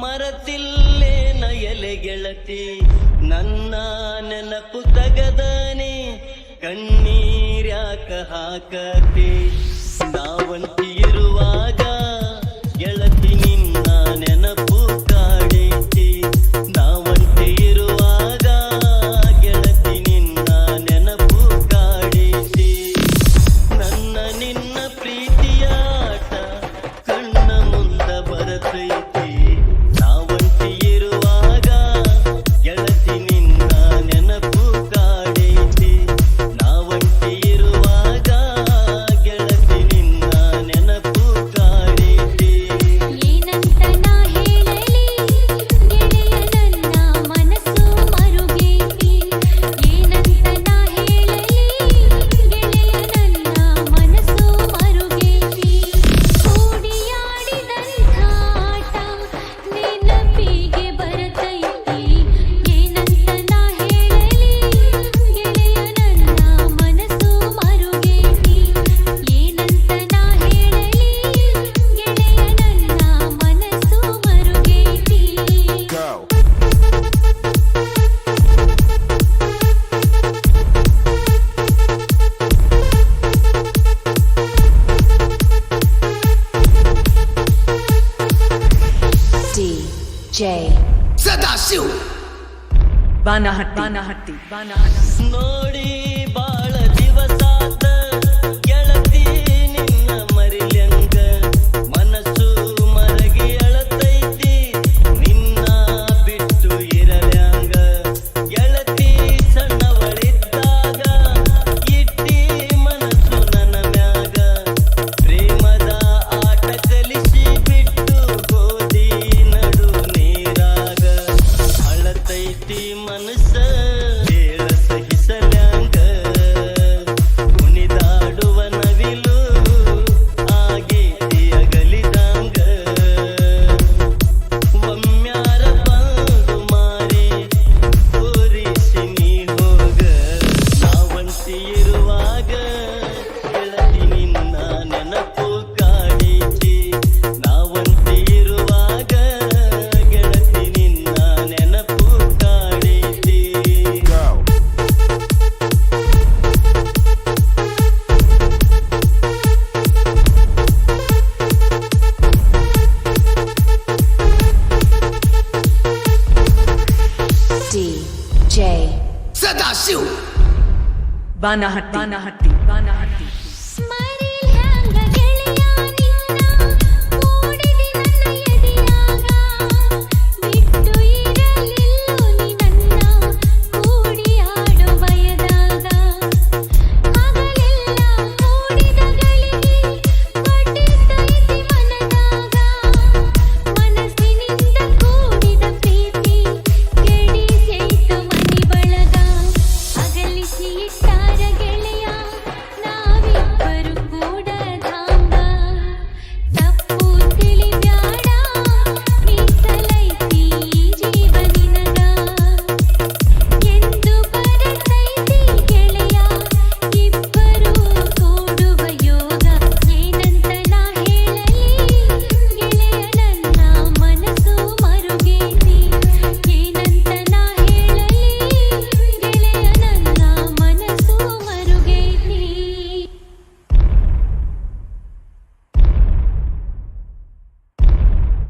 ಮರತಿಲ್ಲೇನ ಎಲೆ ಗೆಳತಿ ನನ್ನ ನೆನಪು ತಗದನೆ ಕಣ್ಣೀರ್ಯಾಕ ಹಾಕತಿ ನಾವಂತಿ ಇರುವಾಗ ಗೆಳತಿ ನಿನ್ನ ನೆನಪು ಕಾಡೈತಿ ನಾವಂತಿ ಇರುವಾಗ ಗೆಳತಿ ನಿನ್ನ ನೆನಪು ಕಾಡೈತಿ ನನ್ನ ನಿನ್ನ ಪ್ರೀತಿಯ ಆಟ ಕಣ್ಣ ಮುಂದ ಬರತೈತಿ ನಾವಂತಿ ಇರುವಾಗ ಗೆಳತಿ ನಿನ್ನ ನೆನಪು ಕಾಡೈತಿ ನಾವಂತಿ ಇರುವಾಗ ಗೆಳತಿ ನಿನ್ನ ನೆನಪು ಕಾಡೈತಿ ಏನಂತ ನಾ ಹೇಳಲಿ ಗೆಳೆಯ ನನ್ನ ಮನಸ್ಸು ಮರುಗೈತಿ ಏನಂತ ನಾ ಹೇಳಲಿ ಗೆಳೆಯ ನನ್ನ ಮನಸ್ಸು ಮರುಗೈತಿ ಕೂಡಿಯಾಡಿದಂಥ ಆಟ ನೆನಪಿಗೆ ಬರತೈತಿ ಏನಂತ ನಾ ಹೇಳಲಿ ಗೆಳೆಯ ನನ್ನ ಮನಸ್ಸು ಮರುಗೈತಿ ಏನಂತ ನಾ ಹೇಳಲಿ ಗೆಳೆಯ ನನ್ನ ಮನಸ್ಸು ಮರುಗೈತಿ DJ ಸದಾಶಿವ್ ಬಾನಹಟ್ಟಿ ನೋಡಿ ಬಾಳ ದಿವಸಾತ ಗೆಳತಿ ನಿನ್ನ ಮರಿಲ್ಯಂಗ ಮನಸ್ಸು ಮರಗಿ ಅಳತೈತಿ ನಿನ್ನ ಬಿಟ್ಟು ಇರಲ್ಯಾಂಗ ಗೆಳತಿ ಸಣ್ಣವಳಿದ್ದಾಗ ಇಟ್ಟಿ ಮನಸ್ಸು ನನ್ನ ಮ್ಯಾಗ ಪ್ರೇಮದ ಆಟ ಕಲಿಸಿ ಬಿಟ್ಟು ಹೋದಿ ನಡು ನೀರಾಗ ಅಳತೈತಿ ಮನಸ್ಸ ಹೇಳ ಸಹಿಸಲ್ಯಾಂಗ ಕುಣಿದಾಡುವ ನವಿಲು ಆಗೇತಿ ಅಗಲಿದಂಗ ಒಮ್ಮ್ಯಾರ ಬಂದು ಮಾರಿ ತೋರಿಸಿ ನೀ ಹೋಗ ನಾವಂತಿ ಇರುವಾಗ ಗೆಳತಿ ನಿನ್ನ ನೆನಪು ಕಾಡೈತಿ ನಾವಂತಿ ಇರುವಾಗ ಗೆಳತಿ ನಿನ್ನ ನೆನಪು ಕಾಡೈತಿ DJ ಸದಾಶಿವ್ ಬಾನಹಟ್ಟಿ